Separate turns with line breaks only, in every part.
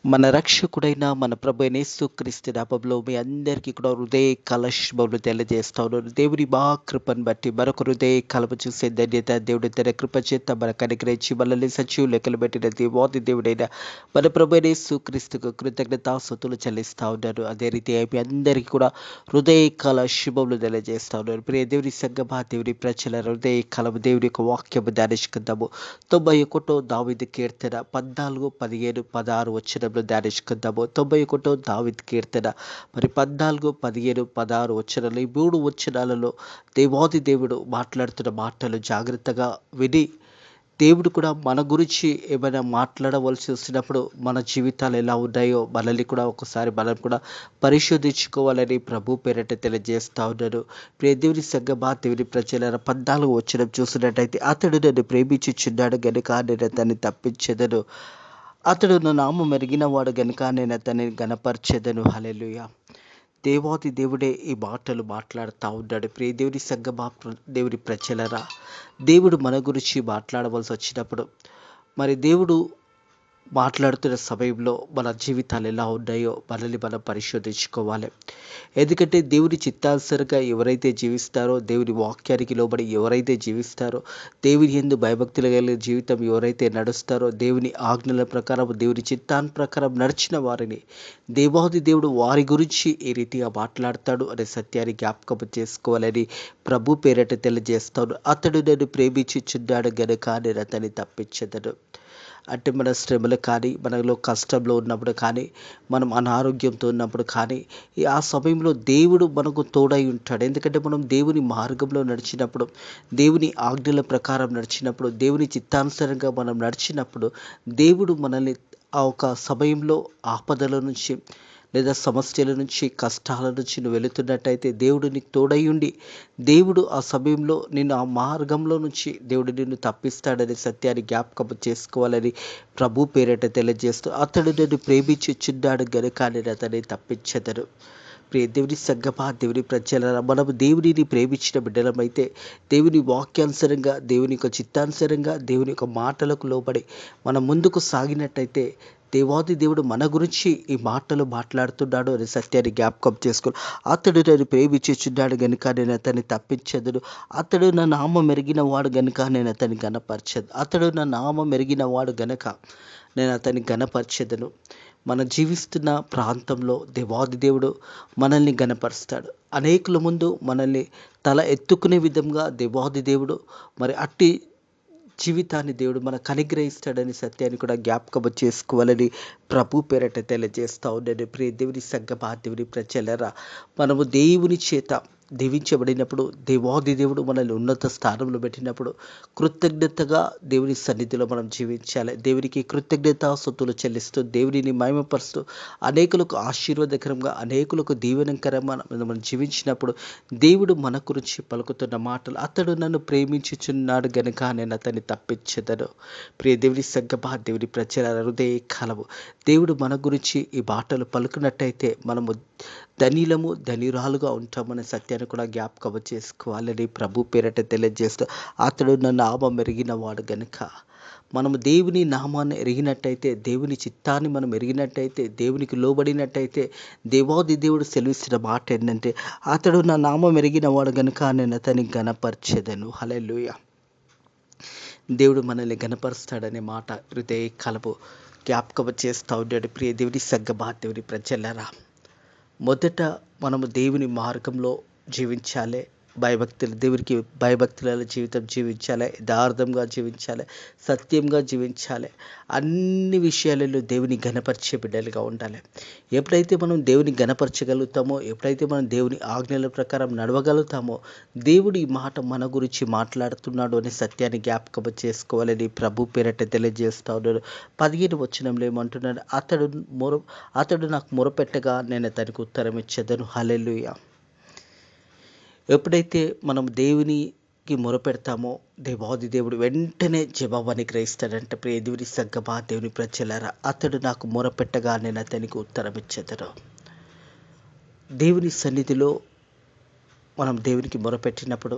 మన రక్షకుడైన మన ప్రభు అయిన యేసుక్రీస్తు నామములో మీ అందరికీ కూడా హృదయ కలశములు తెలియజేస్తా ఉన్నాను. దేవుని మా కృపను బట్టి మరొక హృదయ కలప చూసే ధన్యత దేవుడి తన కృప చేత మనకు అనుగ్రహించి మనల్ని సజీవ లెక్కలు పెట్టిన దేవాది దేవుడైన మన ప్రభు అయిన యేసుక్రీస్తుకు కృతజ్ఞతాస్తుతులు చెల్లిస్తా ఉన్నాను. అదే రీతి మీ అందరికీ కూడా హృదయ కలశములు తెలియజేస్తా ఉన్నాను. ప్రియ దేవుని సంగమా, దేవుని ప్రజల హృదయ కలము, దేవుని యొక్క వాక్యము ధ్యానించుకుందాము. 91 దావీదు కీర్తన 14, 15, 16 వచనంలో ధ్యానించుకుందాము. 91 దావీదు కీర్తన మరి 14, 15, 16 వచనాలు, ఈ 3 వచనాలలో దేవాది దేవుడు మాట్లాడుతున్న మాటలు జాగ్రత్తగా విని దేవుడు కూడా మన గురించి ఏమైనా మాట్లాడవలసి వచ్చినప్పుడు మన జీవితాలు ఎలా ఉన్నాయో మనల్ని కూడా ఒకసారి మనం కూడా పరిశోధించుకోవాలని ప్రభు పేరట తెలియజేస్తా ఉన్నారు. ప్రియ దేవుని సంగమా, దేవుని ప్రజల 14 వచనం చూసినట్టయితే, అతడు నన్ను ప్రేమించుచున్నాడు గనుక నేను అతన్ని తప్పించెదను, అతడు నా నామం మెరిగిన వాడు గనుక నేను అతన్ని గణపరచెదను. హల్లెలూయా. దేవాది దేవుడే ఈ మాటలు మాట్లాడుతూ ఉన్నాడు. ప్రియ దేవుని సంగమా, దేవుని ప్రజలరా, దేవుడు మన గురించి మాట్లాడవలసి వచ్చినప్పుడు మరి దేవుడు మాట్లాడుతున్న సమయంలో మన జీవితాలు ఎలా ఉన్నాయో మనల్ని మనం పరిశోధించుకోవాలి. ఎందుకంటే దేవుని చిత్తానుసారంగా ఎవరైతే జీవిస్తారో, దేవుని వాక్యానికి లోబడి ఎవరైతే జీవిస్తారో, దేవుని యందు భయభక్తులు కలిగిన జీవితం ఎవరైతే నడుస్తారో, దేవుని ఆజ్ఞల ప్రకారం, దేవుని చిత్తాన్ ప్రకారం నడిచిన వారిని దేవాది దేవుడు వారి గురించి ఈ రీతిగా మాట్లాడతాడు అనే సత్యాన్ని జ్ఞాపకం చేసుకోవాలని ప్రభు పేరట తెలియజేస్తాడు. అతడు నన్ను ప్రేమించుచున్నాడు గనుక నేను అతన్ని తప్పించెదను. అంటే మన శ్రమలు కానీ, మనలో కష్టంలో ఉన్నప్పుడు కానీ, మనం అనారోగ్యంతో ఉన్నప్పుడు కానీ, ఆ సమయంలో దేవుడు మనకు తోడై ఉంటాడు. ఎందుకంటే మనం దేవుని మార్గంలో నడిచినప్పుడు, దేవుని ఆజ్ఞల ప్రకారం నడిచినప్పుడు, దేవుని చిత్తానుసారంగా మనం నడిచినప్పుడు దేవుడు మనల్ని ఆ ఒక సమయంలో ఆపదల నుంచి లేదా సమస్యల నుంచి, కష్టాల నుంచి నువ్వు వెళుతున్నట్టయితే దేవుడు నీకు తోడై ఉండి దేవుడు ఆ సమయంలో నిన్ను ఆ మార్గంలో నుంచి దేవుడు నిన్ను తప్పిస్తాడనే సత్యాన్ని జ్ఞాపకం చేసుకోవాలని ప్రభు పేరిట తెలియజేస్తూ, అతడు నన్ను ప్రేమించుచున్నాడు గనుక నేను అతన్ని తప్పించెదను. ప్రియ దేవుని సంగమా, దేవుని ప్రజలారా, మనము దేవునిని ప్రేమించిన బిడ్డలమైతే దేవుని వాక్యానుసారంగా, దేవుని యొక్క చిత్తానుసారంగా, దేవుని యొక్క మాటలకు లోబడి మనం ముందుకు సాగినట్టయితే దేవాది దేవుడు మన గురించి ఈ మాటలు మాట్లాడుతున్నాడు అనే సత్యాన్ని జ్ఞాపకం చేసుకోవాలి. అతడు నన్ను ప్రేమించుచున్నాడు గనుక నేను అతన్ని తప్పించెదను, అతడు నా నామం మెరిగిన వాడు గనుక నేను అతన్ని గణపరచదు, అతడు నా నామం మెరిగిన వాడు గనుక నేను అతన్ని గణపరచెదను. మనం జీవిస్తున్న ప్రాంతంలో దేవాది దేవుడు మనల్ని గణపరుస్తాడు. అనేకుల ముందు మనల్ని తల ఎత్తుకునే విధంగా దేవాది దేవుడు మరి అట్టి జీవితాన్ని దేవుడు మనకు అనుగ్రహిస్తాడని సత్యాన్ని కూడా జ్ఞాపకం చేసుకోవాలని ప్రభు పేరట తెలియజేస్తా ఉన్నాడు. ప్రియ దేవుని సంగమా, దేవుని ప్రజలరా, మనము దేవుని చేత దీవించబడినప్పుడు, దేవాది దేవుడు మనల్ని ఉన్నత స్థానంలో పెట్టినప్పుడు కృతజ్ఞతగా దేవుని సన్నిధిలో మనం జీవించాలి. దేవునికి కృతజ్ఞతాస్తుతులు చెల్లిస్తూ, దేవునిని మహిమపరుస్తూ, అనేకులకు ఆశీర్వాదకరంగా, అనేకులకు దీవెనకరంగా మనం జీవించినప్పుడు దేవుడు మన గురించి పలుకుతున్న మాటలు, అతడు నన్ను ప్రేమించుచున్నాడు గనుక నేను అతన్ని తప్పించెదను. ప్రియ దేవుని సంగమా, దేవుని ప్రజల హృదయ కలవు, దేవుడు మన గురించి ఈ మాటలు పలుకున్నట్టయితే మనము ధనిలము, ధనిరాలుగా ఉంటామనే సత్యాన్ని కూడా జ్ఞాపకం చేసుకోవాలని ప్రభు పేరట తెలియజేస్తూ, అతడు నా నామం ఎరిగిన వాడు గనుక మనము దేవుని నామాన్ని ఎరిగినట్టయితే, దేవుని చిత్తాన్ని మనం ఎరిగినట్టయితే, దేవునికి లోబడినట్టయితే దేవాది దేవుడు సెలవిస్తున్న మాట ఏంటంటే, అతడు నా నామం ఎరిగిన వాడు గనుక నేను అతన్ని గణపరచెదను. హల్లెలూయా. దేవుడు మనల్ని గణపరుస్తాడనే మాట హృదయ కలపు జ్ఞాపకం చేస్తూ ఉన్నాడు. ప్రియ దేవుని సంగమా, దేవుని ప్రజలారా, మొదట మనము దేవుని మార్గంలో జీవించాలి. దేవునికి భయభక్తుల జీవితం జీవించాలి, యథార్థంగా జీవించాలి, సత్యంగా జీవించాలి. అన్ని విషయాలలో దేవుని ఘనపరిచే బిడ్డలుగా ఉండాలి. ఎప్పుడైతే మనం దేవుని ఘనపరచగలుగుతామో, ఎప్పుడైతే మనం దేవుని ఆజ్ఞల ప్రకారం నడవగలుగుతామో, దేవుడు ఈ మాట మన గురించి మాట్లాడుతున్నాడు అనే సత్యాన్ని జ్ఞాపకం చేసుకోవాలని ప్రభు పేరట తెలియజేస్తా ఉన్నాడు. 15 వచనంలో ఏమంటున్నాడు, అతడు నాకు మొరపెట్టగా నేను అతనికి ఉత్తరం ఇచ్చేదను. హల్లెలూయా. ఎప్పుడైతే మనం దేవునికి మొరపెడతామో దేవాది దేవుడు వెంటనే జవాబుని గ్రహిస్తాడంటే. ప్రియ దేవుని సంగమా, దేవుని ప్రజలారా, అతడు నాకు మొరపెట్టగా నేను అతనికి ఉత్తరం ఇచ్చేదను. దేవుని సన్నిధిలో మనం దేవునికి మొరపెట్టినప్పుడు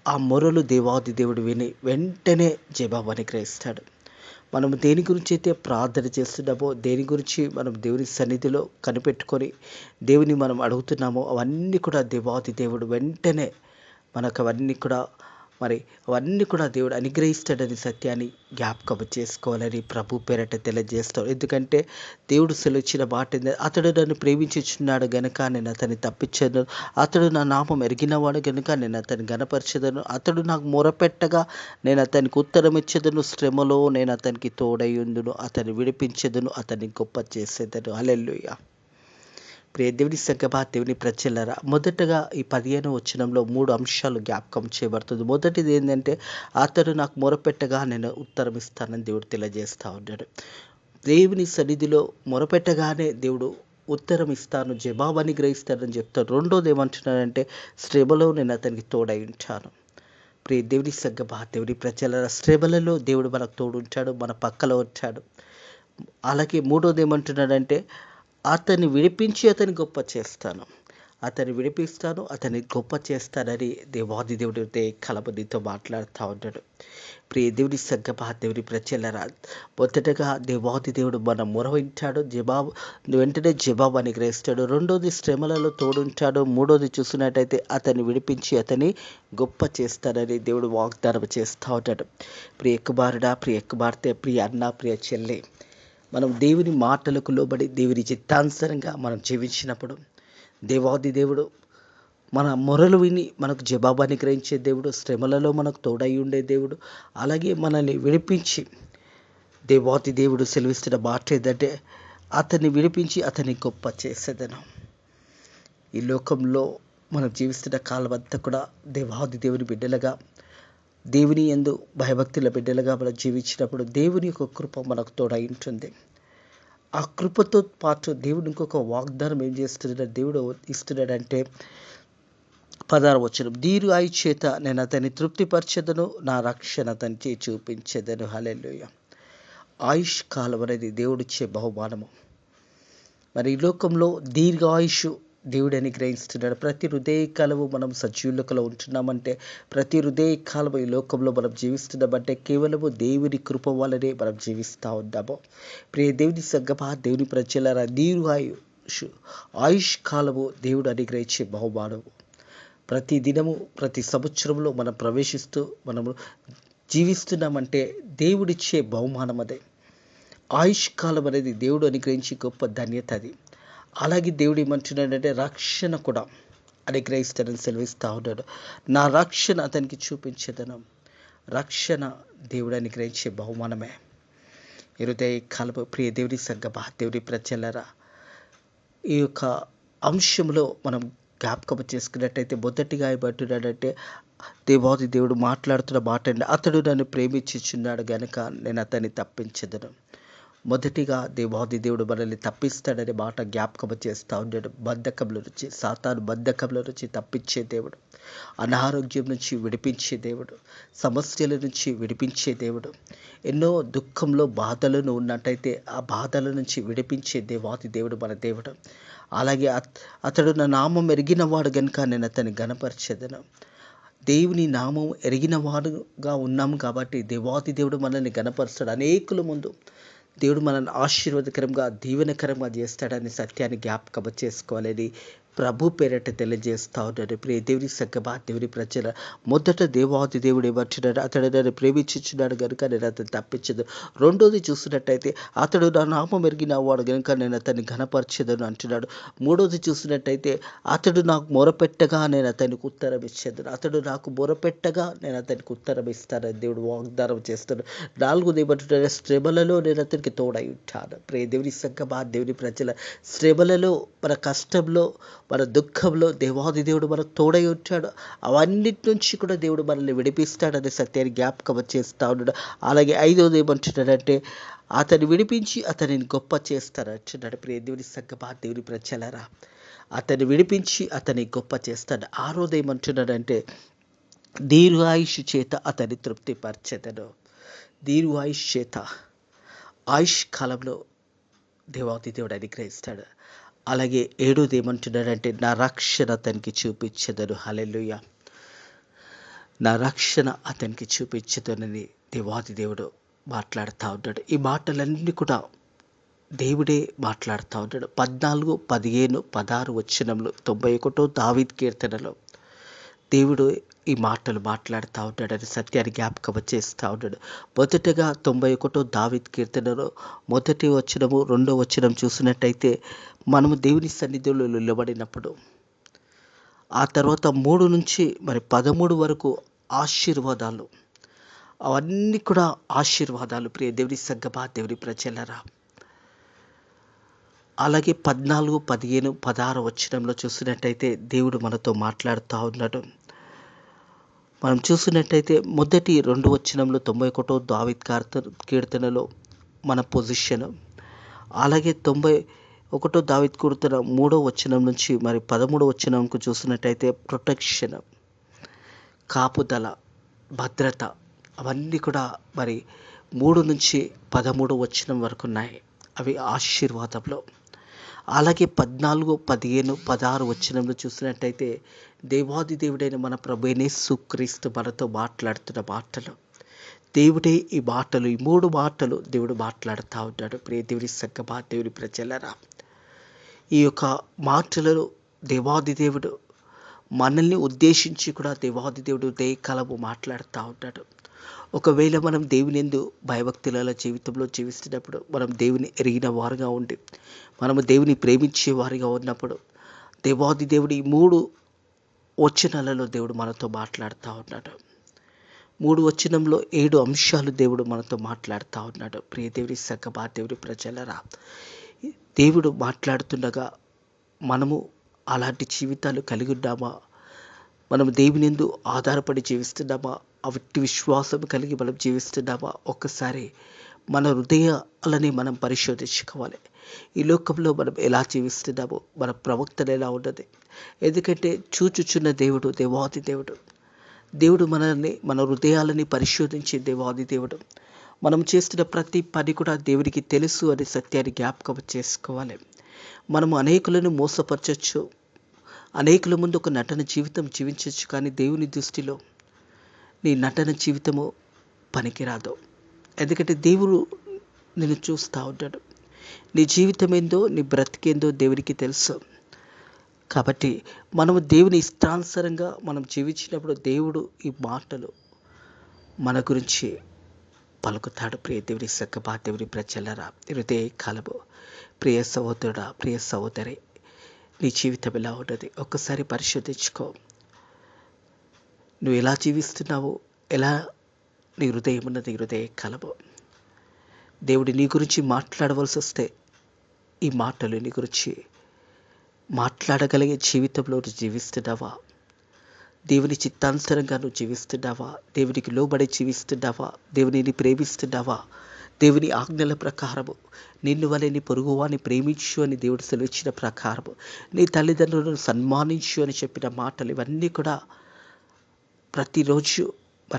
ఆ మొరలు దేవాది దేవుడు విని వెంటనే జవాబుని గ్రహిస్తాడు. మనం దేని గురించి అయితే ప్రార్థన చేస్తున్నామో, దేని గురించి మనం దేవుని సన్నిధిలో కనిపెట్టుకొని దేవుని మనం అడుగుతున్నామో అవన్నీ కూడా దేవాది దేవుడు వెంటనే మనకు అవన్నీ కూడా దేవుడు అనుగ్రహిస్తాడని సత్యాన్ని జ్ఞాపకం చేసుకోవాలని ప్రభు పేరట తెలియజేస్తాడు. ఎందుకంటే దేవుడు సెలవిచ్చిన మాట అతడు నన్ను ప్రేమించుచున్నాడు గనుక నేను అతన్ని తప్పించను, అతడు నా నామం ఎరిగినవాడు గనుక నేను అతన్ని గనపరచదను, అతడు నాకు మొరపెట్టగా నేను అతనికి ఉత్తరం ఇచ్చేదను, శ్రమలో నేను అతనికి తోడయుందును, అతన్ని విడిపించదును, అతన్ని గొప్ప చేసేదను. హల్లెలూయా. ప్రియ దేవుని సంగమా, దేవుని ప్రజలారా, మొదటగా ఈ 15వ వచనంలో 3 అంశాలు జ్ఞాపకం చేయబడుతుంది. మొదటిది ఏంటంటే అతడు నాకు మొరపెట్టగా నేను ఉత్తరం ఇస్తానని దేవుడు తెలియజేస్తూ ఉన్నాడు. దేవుని సన్నిధిలో మొరపెట్టగానే దేవుడు ఉత్తరం ఇస్తాను, జవాబు అనుగ్రహిస్తానని చెప్తాడు. రెండోది ఏమంటున్నాడంటే శ్రమలో నేను అతనికి తోడై ఉంటాను. ప్రియ దేవుని సంగమా, దేవుని ప్రజలారా, శ్రమలలో దేవుడు మనకు తోడు ఉంటాడు, మన పక్కలో ఉంటాడు. అలాగే మూడోది ఏమంటున్నాడంటే అతన్ని విడిపించి అతన్ని గొప్ప చేస్తాను, అతన్ని విడిపిస్తాను, అతన్ని గొప్ప చేస్తానని దేవాది దేవుడు కలబడితో మాట్లాడుతూ ఉంటాడు. ప్రియ దేవుని సంగమా, దేవుని ప్రజలారా, మొదటగా దేవాది దేవుడు మన మొర వింటాడు, వెంటనే జవాబు అనుగ్రహిస్తాడు. రెండోది శ్రమలలో తోడుంటాడు. మూడోది చూసినట్టయితే అతన్ని విడిపించి అతన్ని గొప్ప చేస్తానని దేవుడు వాగ్దానం చేస్తూ ఉంటాడు. ప్రియ కుమారుడా, ప్రియ కుమార్తె, ప్రియ అన్న, ప్రియ చెల్లె, మనం దేవుని మాటలకు లోబడి దేవుని చిత్తానుసారంగా మనం జీవించినప్పుడు దేవాది దేవుడు మన మొరలు విని మనకు జవాబు అనుగ్రహించే దేవుడు, శ్రమలలో మనకు తోడై ఉండే దేవుడు, అలాగే మనల్ని విడిపించి దేవాది దేవుడు సెలవిస్తున్న మాట ఏంటంటే అతన్ని విడిపించి అతన్ని గొప్ప చేసేదను. ఈ లోకంలో మనం జీవిస్తున్న కాలం అంతా కూడా దేవాది దేవుని బిడ్డలుగా, దేవుని యందు భయభక్తుల బిడ్డలుగా మనం జీవించినప్పుడు దేవుని యొక్క కృప మనకు తోడై ఉంటుంది. ఆ కృపతో పాటు దేవుడు ఇంకొక వాగ్దానం ఏం చేస్తున్నాడు, దేవుడు ఇస్తున్నాడంటే 16వ వచనం, దీర్ఘాయు చేత నేను అతన్ని తృప్తిపరచెదను, నా రక్షణ అతనికి చూపించెదను. హల్లెలూయా. ఆయుష్ కాలం అనేది దేవుడిచ్చే బహుమానము. మరి ఈ లోకంలో దీర్ఘాయుషు దేవుడు అనుగ్రహిస్తున్నాడు. ప్రతి హృదయకాలము మనం సజీవులకలో ఉంటున్నామంటే, ప్రతి హృదయకాలము ఈ లోకంలో మనం జీవిస్తున్నామంటే కేవలము దేవుని కృప వల్లనే మనం జీవిస్తూ ఉన్నాము. ప్రియ దేవుని సంగమా, దేవుని ప్రజలారా, ఆయుష్ కాలము దేవుడు అనుగ్రహించే బహుమానము. ప్రతి దినము, ప్రతి సంవత్సరంలో మనం ప్రవేశిస్తూ మనము జీవిస్తున్నామంటే దేవుడిచ్చే బహుమానం అదే. ఆయుష్ కాలం అనేది దేవుడు అనుగ్రహించి గొప్ప ధన్యత అది. అలాగే దేవుడు ఏమంటున్నాడంటే రక్షణ కూడా అనుగ్రహిస్తాడని సెలవిస్తూ ఉన్నాడు. నా రక్షణ అతనికి చూపించేదను. రక్షణ దేవుడు అనుగ్రహించే బహుమానమే. హృదయ కాలపు ప్రియ దేవుని సంగమా, దేవుని ప్రజలారా, ఈ యొక్క అంశంలో మనం జ్ఞాపకం చేసుకున్నట్టయితే మొదటిగా ఏమంటున్నాడంటే దేవాది దేవుడు మాట్లాడుతున్న మాట అండి, అతడు నన్ను ప్రేమించుచున్నాడు గనుక నేను అతన్ని తప్పించదను. మొదటిగా దేవాది దేవుడు మనల్ని తప్పిస్తాడనే మాట జ్ఞాపకం చేస్తూ ఉన్నాడు. బద్ధకంలో నుంచి, సాతాను బంధకంలో నుంచి తప్పించే దేవుడు, అనారోగ్యం నుంచి విడిపించే దేవుడు, సమస్యల నుంచి విడిపించే దేవుడు, ఎన్నో దుఃఖంలో బాధలను ఉన్నట్టయితే ఆ బాధల నుంచి విడిపించే దేవాది దేవుడు మన దేవుడు. అలాగే అతడు నా నామం ఎరిగినవాడు గనుక నేను అతన్ని గనపరచెదను. దేవుని నామం ఎరిగిన వాడుగా ఉన్నాము కాబట్టి దేవాది దేవుడు మనల్ని గనపరుస్తాడు. అనేకుల ముందు దేవుడు మనల్ని ఆశీర్వాదకరంగా, దీవెనకరంగా చేస్తాడని సత్యాన్ని జ్ఞాపకం చేసుకోవాలని ప్రభు పేరట తెలియజేస్తూ ఉన్నాడు. ప్రియ దేవుని సంగమా, దేవుని ప్రజల, మొదట దేవాది దేవుడు ఏమంటున్నాడు, అతడు నన్ను ప్రేమించుచున్నాడు కనుక నేను అతను తప్పించదు. రెండోది చూసినట్టయితే అతడు నా నామం ఎరిగిన వాడు కనుక నేను అతన్ని ఘనపరచెదను అంటున్నాడు. మూడోది చూసినట్టయితే అతడు నాకు మొరపెట్టగా నేను అతనికి ఉత్తరం ఇచ్చేదను. అతడు నాకు మొరపెట్టగా నేను అతనికి ఉత్తరం ఇస్తానని దేవుడు వాగ్దానం చేస్తాడు. నాలుగోది ఏమంటున్నాడు, శ్రమలలో నేను అతనికి తోడై ఉంటాను. ప్రియ దేవుని సంగమా, దేవుని ప్రజల, శ్రమలలో, మన కష్టంలో, మన దుఃఖంలో దేవాది దేవుడు మనకు తోడై ఉంటాడు. అవన్నిటి నుంచి కూడా దేవుడు మనల్ని విడిపిస్తాడనే సత్యాన్ని జ్ఞాపకం చేస్తూ ఉన్నాడు. అలాగే ఐదవది ఏమంటున్నాడంటే అతన్ని విడిపించి అతనిని గొప్ప చేస్తానంటున్నాడు. ప్రియ దేవుని సంగమా, దేవుని ప్రజలారా, అతన్ని విడిపించి అతని గొప్ప చేస్తాడు. ఆరోది ఏమంటున్నాడంటే దీర్ఘాయుష్ చేత అతన్ని తృప్తిపరచెదను. దీర్ఘాయుష్ చేత, ఆయుష్ కాలంలో దేవాది దేవుడు అనుగ్రహిస్తాడు. అలాగే ఏడోది ఏమంటున్నాడంటే నా రక్షణ అతనికి చూపించెదను. హల్లెలూయా. నా రక్షణ అతనికి చూపించెదనని దేవాది దేవుడు మాట్లాడుతూ ఉంటాడు. ఈ మాటలన్నీ కూడా దేవుడే మాట్లాడుతూ ఉంటాడు. 14, 15, 16 వచనంలో 91 దావీదు కీర్తనలో దేవుడు ఈ మాటలు మాట్లాడుతూ ఉంటాడని సత్యాన్ని జ్ఞాపకం చేస్తూ ఉంటాడు. మొదటగా 91 దావీదు కీర్తనలో మొదటి వచనము, రెండో వచనం చూసినట్టయితే మనము దేవుని సన్నిధిలో నిలబడినప్పుడు ఆ తర్వాత 3 నుంచి 13 వరకు ఆశీర్వాదాలు, అవన్నీ కూడా ఆశీర్వాదాలు. ప్రియ దేవుని సంగమా, దేవుని ప్రజలరా. అలాగే 14, 15, 16 వచనంలో చూసినట్టయితే దేవుడు మనతో మాట్లాడుతూ ఉన్నాడు. మనం చూసినట్టయితే మొదటి 2 వచనంలో 91 దావీదు కీర్తనలో మన పొజిషన్, అలాగే 91 దావీదు కీర్తన 3వ వచనం నుంచి 13వ వచనంకు చూసినట్టయితే ప్రొటెక్షన్, కాపుదల, భద్రత, అవన్నీ కూడా 3 నుంచి 13 వచనం వరకు ఉన్నాయి. అవి ఆశీర్వాదంలో. అలాగే 14, 15, 16 వచనంలో చూసినట్టయితే దేవాది దేవుడైన మన ప్రభువైన యేసుక్రీస్తు మనతో మాట్లాడుతున్న మాటలు. దేవుడే ఈ మాటలు, ఈ 3 మాటలు దేవుడు మాట్లాడుతూ ఉంటాడు. ప్రియ దేవుని సంగమా, దేవుని ప్రజలరా. ఈ యొక్క మాటలలో దేవాది దేవుడు మనల్ని ఉద్దేశించి కూడా దేవాది దేవుడు ఉదయకాలము మాట్లాడుతూ ఉంటాడు. ఒకవేళ మనం దేవుని యందు భయభక్తుల జీవితంలో జీవిస్తున్నప్పుడు, మనం దేవుని ఎరిగిన వారుగా ఉండి మనము దేవుని ప్రేమించే వారిగా ఉన్నప్పుడు దేవాది దేవుడు ఈ 3 వచనాలలో దేవుడు మనతో మాట్లాడుతూ ఉన్నాడు. 3 వచనంలో 7 అంశాలు దేవుడు మనతో మాట్లాడుతూ ఉన్నాడు. ప్రియ దేవుని సంగమా, దేవుని ప్రజలరా. దేవుడు మాట్లాడుతుండగా మనము అలాంటి జీవితాలు కలిగి ఉన్నామా? మనం దేవుని యందు ఆధారపడి జీవిస్తున్నామా? అట్టి విశ్వాసం కలిగి మనం జీవిస్తున్నామా? ఒక్కసారి మన హృదయాలని మనం పరిశోధించుకోవాలి. ఈ లోకంలో మనం ఎలా జీవిస్తున్నామో, మన ప్రవక్తలు ఎలా ఉన్నది. ఎందుకంటే చూచుచున్న దేవుడు దేవాది దేవుడు. దేవుడు మనల్ని, మన హృదయాలని పరిశోధించే దేవాది దేవుడు. మనం చేస్తున్న ప్రతి పని కూడా దేవునికి తెలుసు అనే సత్యాన్ని జ్ఞాపకం చేసుకోవాలి. మనము అనేకులను మోసపరచచ్చు, అనేకుల ముందు ఒక నటన జీవితం జీవించవచ్చు. కానీ దేవుని దృష్టిలో నీ నటన జీవితము పనికిరాదు. ఎందుకంటే దేవుడు నిన్ను చూస్తూ ఉంటాడు. నీ జీవితం ఏందో, నీ బ్రతికేందో దేవునికి తెలుసు. కాబట్టి మనము దేవుని ఇష్టానుసారంగా మనం జీవించినప్పుడు దేవుడు ఈ మాటలు మన గురించి పలుకుతాడు. ప్రియ దేవుని సంగమా, దేవుని ప్రజలరా. హృదయ కాలము ప్రియ సహోదరుడా, ప్రియ సహోదరి, నీ జీవితం ఎలా ఉన్నది ఒక్కసారి పరిశోధించుకో. నువ్వు ఎలా జీవిస్తున్నావు, ఎలా నీ హృదయం ఉన్నది, హృదయ కాలము. దేవుడు నీ గురించి మాట్లాడవలసి వస్తే ఈ మాటలు నీ గురించి మాట్లాడగలిగే జీవితంలో నువ్వు జీవిస్తున్నావా? దేవుని చిత్తానుసారంగా నువ్వు జీవిస్తున్నావా? దేవునికి లోబడి జీవిస్తున్నావా? దేవునిని ప్రేమిస్తున్నావా? దేవుని ఆజ్ఞల ప్రకారము నిన్ను వలె నీ పొరుగువాని ప్రేమించు అని దేవుడు సెలవిచ్చిన ప్రకారము, నీ తల్లిదండ్రులను సన్మానించు అని చెప్పిన మాటలు, ఇవన్నీ కూడా ప్రతిరోజు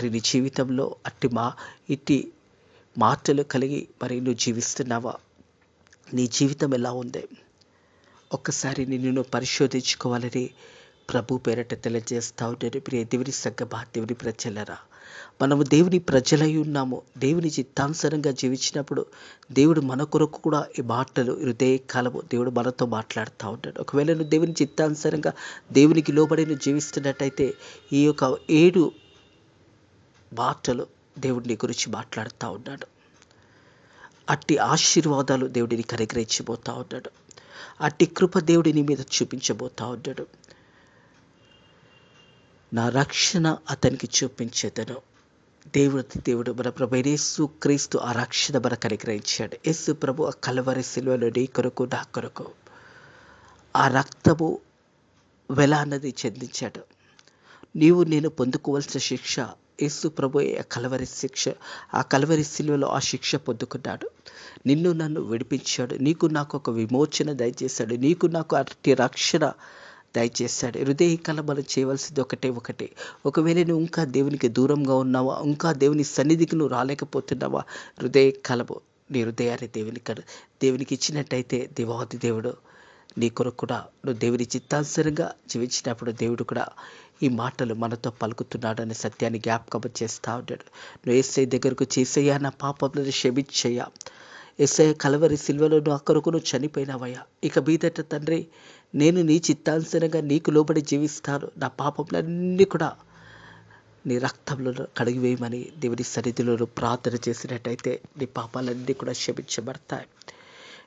నీ జీవితంలో ఇట్టి మాటలు కలిగి నువ్వు జీవిస్తున్నావా? నీ జీవితం ఎలా ఉంది? ఒక్కసారి నిన్ను పరిశోధించుకోవాలని ప్రభు పేరట తెలియజేస్తా ఉంటాడు. ప్రియ దేవుని సంగమా, దేవుని ప్రజలరా. మనము దేవుని ప్రజలై ఉన్నాము. దేవుని చిత్తానుసారంగా జీవించినప్పుడు దేవుడు మన కొరకు కూడా ఈ మాటలు హృదయ కాలము దేవుడు మనతో మాట్లాడుతూ ఉంటాడు. ఒకవేళ నువ్వు దేవుని చిత్తానుసారంగా దేవునికి లోబడి నువ్వు జీవిస్తున్నట్టయితే ఈ యొక్క 7 మాటలు దేవుడు నీ గురించి మాట్లాడుతూ ఉన్నాడు. అట్టి ఆశీర్వాదాలు దేవుడిని కనికరించబోతూ ఉన్నాడు. అట్టి కృప దేవుడి నీ మీద చూపించబోతూ ఉన్నాడు. నా రక్షణ అతనికి చూపించేదను. దేవుడు మన ప్రభు యేసుక్రీస్తు ఆ రక్షణ మనకు అనుగ్రహించాడు. యేసు ప్రభు ఆ కల్వరి శిలువలో నీ కొరకు, నా కొరకు ఆ రక్తము వెల అన్నది చెందించాడు. నీవు నేను పొందుకోవాల్సిన శిక్ష యేసు ప్రభు ఆ కల్వరి శిలువలో ఆ శిక్ష పొందుకున్నాడు. నిన్ను నన్ను విడిపించాడు. నీకు నాకు ఒక విమోచన దయచేశాడు. నీకు నాకు అట్టి రక్షణ దయచేశాడు. హృదయకాలం మనం చేయవలసింది ఒకటే. ఒకవేళ నువ్వు ఇంకా దేవునికి దూరంగా ఉన్నావా, ఇంకా దేవుని సన్నిధికి నువ్వు రాలేకపోతున్నావా, హృదయకాలము నీ హృదయాన్ని దేవునికి ఇచ్చినట్టయితే దేవాది దేవుడు నీ కొరకు కూడా నువ్వు దేవుని చిత్తానుసారంగా జీవించినప్పుడు దేవుడు కూడా ఈ మాటలు మనతో పలుకుతున్నాడనే సత్యాన్ని జ్ఞాపకం చేస్తూ ఉంటాడు. నువ్వు యేసయ్య దగ్గరకు చేసయ్యా, నా పాపములను క్షమించయ్యా, యేసయ్య కలవరి సిలువలో నా కొరకు నువ్వు చనిపోయినావయ్యా, ఇక మీదట తండ్రి నేను నీ చిత్తానుసారంగా నీకు లోబడి జీవిస్తాను, నా పాపములన్నీ కూడా నీ రక్తంలో కడిగివేయమని దేవుని సన్నిధిలో ప్రార్థన చేసినట్టయితే నీ పాపాలన్నీ కూడా క్షమించబడతాయి.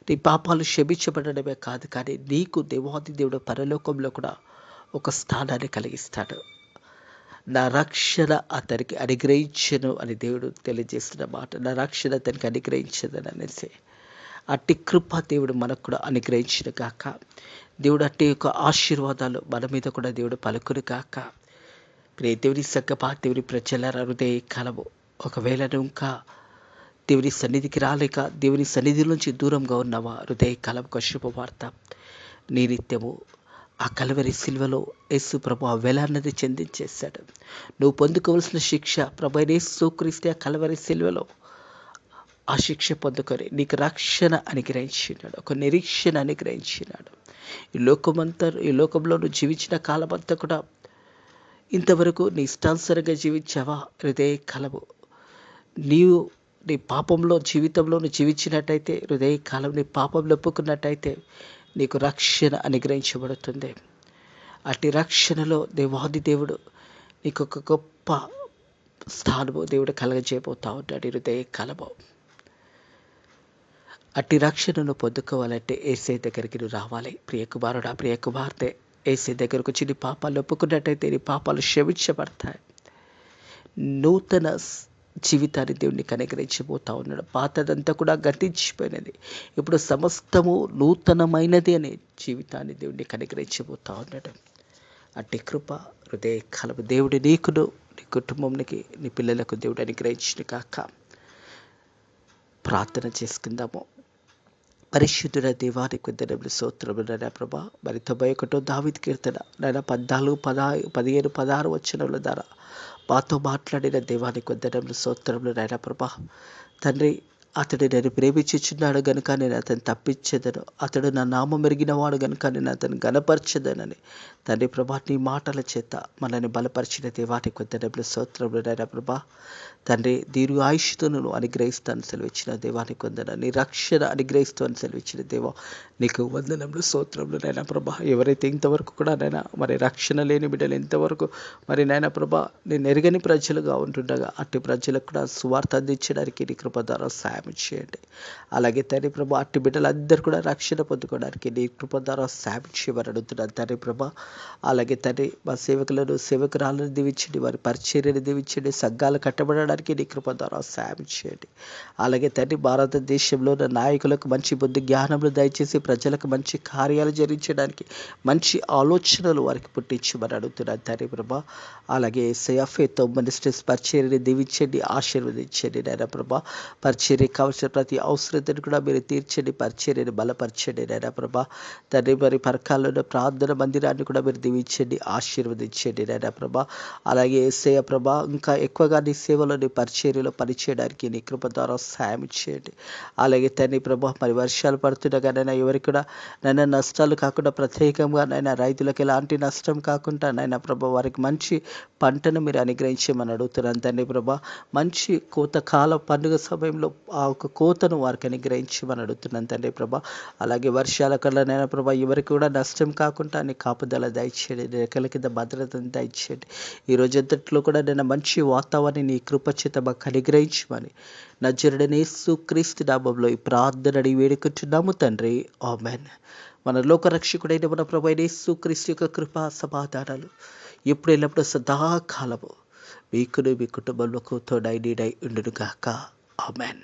నీ పాపాలు క్షమించబడడమే కాదు, కానీ నీకు దేవాది దేవుడు పరలోకంలో కూడా ఒక స్థానాన్ని కలిగిస్తాడు. నా రక్షణ అతనికి అనుగ్రహించను అని దేవుడు తెలియజేస్తున్న మాట. నా రక్షణ అతనికి అనుగ్రహించదని అనేసి అట్టి కృప దేవుడు మనకు కూడా అనుగ్రహించిన గాక. దేవుడు అట్టి యొక్క ఆశీర్వాదాలు మన మీద కూడా దేవుడు పలుకును గాక. ప్రియ దేవుని సంగమా, దేవుని ప్రజలారా, హృదయ కాలము ఒకవేళ నువ్వు ఇంకా దేవుని సన్నిధికి రాలేక దేవుని సన్నిధి నుంచి దూరంగా ఉన్నావా, హృదయ కాలంకు శుభవార్త. నీ నిత్యము ఆ కలవరి సిల్వలో యేసు ప్రభు ఆ వెలాన్నది చెందించేశాడు. నువ్వు పొందుకోవలసిన శిక్ష ప్రభు యేసుక్రీస్తు ఆ కలవరి సిల్వలో ఆ శిక్ష పొందుకొని నీకు రక్షణ అనుగ్రహించినాడు, ఒక నిరీక్షణ అనుగ్రహించినాడు. ఈ లోకంలో నువ్వు జీవించిన కాలమంతా కూడా ఇంతవరకు నీ ఇష్టానుసారంగా జీవించావా? హృదయ కాలము నీవు నీ పాపంలో జీవితంలో నువ్వు జీవించినట్టయితే, హృదయ కాలం నీ పాపంలో ఒప్పుకున్నట్టయితే నీకు రక్షణ అనుగ్రహించబడుతుంది. అట్టి రక్షణలో దేవాది దేవుడు నీకు ఒక గొప్ప స్థానము దేవుడు కలగజేయబోతా ఉంటాడు. హృదయ కాలము అట్టి రక్షణను పొందుకోవాలంటే యేసయ్య దగ్గరికి నువ్వు రావాలి. ప్రియ కుమారుడా, ప్రియ కుమార్తె, యేసయ్య దగ్గరకు వచ్చి నీ పాపాలు ఒప్పుకున్నట్టయితే నీ పాపాలు క్షమించబడతాయి. నూతన జీవితాన్ని దేవునికి అనుగ్రహించబోతా ఉన్నాడు. పాతదంతా కూడా గతించిపోయినది, ఇప్పుడు సమస్తము నూతనమైనది అనే జీవితాన్ని దేవునికి అనుగ్రహించబోతా ఉన్నాడు. అట్టి కృప హృదయ కాలము దేవుడు నీకును, నీ కుటుంబానికి, నీ పిల్లలకు దేవుడు అనుగ్రహించిన కాక. ప్రార్థన చేసుకుందాము. పరిశుద్ధుడ దేవానికి వందనములు, స్తోత్రములు నాయనా ప్రభా. మరి 91 దావీదు కీర్తన నాయనా 14, 15, 16 వచనముల ద్వారా మాతో మాట్లాడిన దేవానికి వందనములు, స్తోత్రములు నాయనా ప్రభా. తండ్రి, అతడు నేను ప్రేమించుచున్నాడు గనుక నేను అతను తప్పించేదను, అతడు నా నామం ఎరిగిన వాడు గనుక నేను అతను గనపరచదనని తండ్రి ప్రభా నీ మాటల చేత మనల్ని బలపరిచిన దేవానికి వందనములు, స్తోత్రములు నాయనా ప్రభా. తండ్రి, దీర్ఘ ఆయుష్తో నువ్వు అనుగ్రహిస్తాను సెలవిచ్చిన దేవానికి వందన, నీ రక్షణ అనుగ్రహిస్తాను సెలవిచ్చిన దేవా నీకు వందనములు, స్తోత్రములు నాయనా ప్రభా. ఎవరైతే ఇంతవరకు కూడా నైనా మరి రక్షణ లేని బిడ్డలు ఇంతవరకు మరి నాయనా ప్రభా నేను ఎరగని ప్రజలుగా ఉంటుండగా అట్టి ప్రజలకు కూడా సువార్త అందించడానికి నీ కృప ద్వారా సాయం చేయండి. అలాగే తండ్రి ప్రభా అట్టి బిడ్డలందరూ కూడా రక్షణ పొందుకోవడానికి నీ కృప ద్వారా సాయం చేయమని అడుగుతున్నాను తండ్రి ప్రభా. అలాగే తండ్రి మా సేవకులను, సేవకురాలను దీవించండి, వారి పరిచర్యను దీవించండి, సంఘాలు కట్టబడడానికి నీ కృప ద్వారా సాయం చేయండి. అలాగే తండ్రి భారతదేశంలో ఉన్న నాయకులకు మంచి బుద్ధి జ్ఞానములు దయచేసి ప్రజలకు మంచి కార్యాలు జరిగించడానికి మంచి ఆలోచనలు వారికి పుట్టించమని అడుగుతున్నాను తండ్రి ప్రభా. అలాగే సేఫేతో మినిస్ట్రీస్ పరిచర్యని దీవించండి, ఆశీర్వదించండి నాయనా ప్రభా. పరిచర్య కావాల్సిన ప్రతి అవసరతను కూడా మీరు తీర్చండి, పరిచర్యను బలపరచండి నాయనా ప్రభా. తండ్రి మరి పరకాలలో ప్రార్థన మందిరాన్ని కూడా మీరు దీవించండి, ఆశీర్వదించండి నాయనా ప్రభా. అలాగే యేసయ్య ప్రభా ఇంకా ఎక్కువగా నీ సేవలో నీ పరిచర్యలో పనిచేయడానికి నీ కృప ద్వారా సాయం చేయండి. అలాగే తండ్రి ప్రభా మరి వర్షాలు పడుతుండగా నైనా ఎవరికి కూడా నైనా నష్టాలు కాకుండా, ప్రత్యేకంగా నైనా రైతులకు ఎలాంటి నష్టం కాకుండా నైనా ప్రభా వారికి మంచి పంటను మీరు అనుగ్రహించమని అడుగుతున్నాను తండ్రి ప్రభా. మంచి కోతకాల పండుగ సమయంలో ఆ ఒక కోతను వారికి అనుగ్రహించమని అడుగుతున్నాను తండ్రి ప్రభా. అలాగే వర్షాల కల్లా నైనా ప్రభా ఎవరికి కూడా నష్టం కాకుండా నీ కాపుదల దయచేయండి, రెక్కల కింద భద్రతను దయచేయండి. ఈ రోజంతట్లో కూడా నేను మంచి వాతావరణాన్ని నీ కృపచేత మాకు అనుగ్రహించమని నజరుడైన యేసుక్రీస్తు నామములో ఈ ప్రార్థన అడిగి వేడుకుంటున్నాము తండ్రి, ఆమేన్. మన లోకరక్షకుడైన మన ప్రభువైన యేసుక్రీస్తు యొక్క కృపా సమాధానాలు ఎప్పుడు ఎల్లప్పుడూ సదాకాలము మీకును మీ కుటుంబంలో తోడై నీడై ఉండును గాక. ఆమేన్.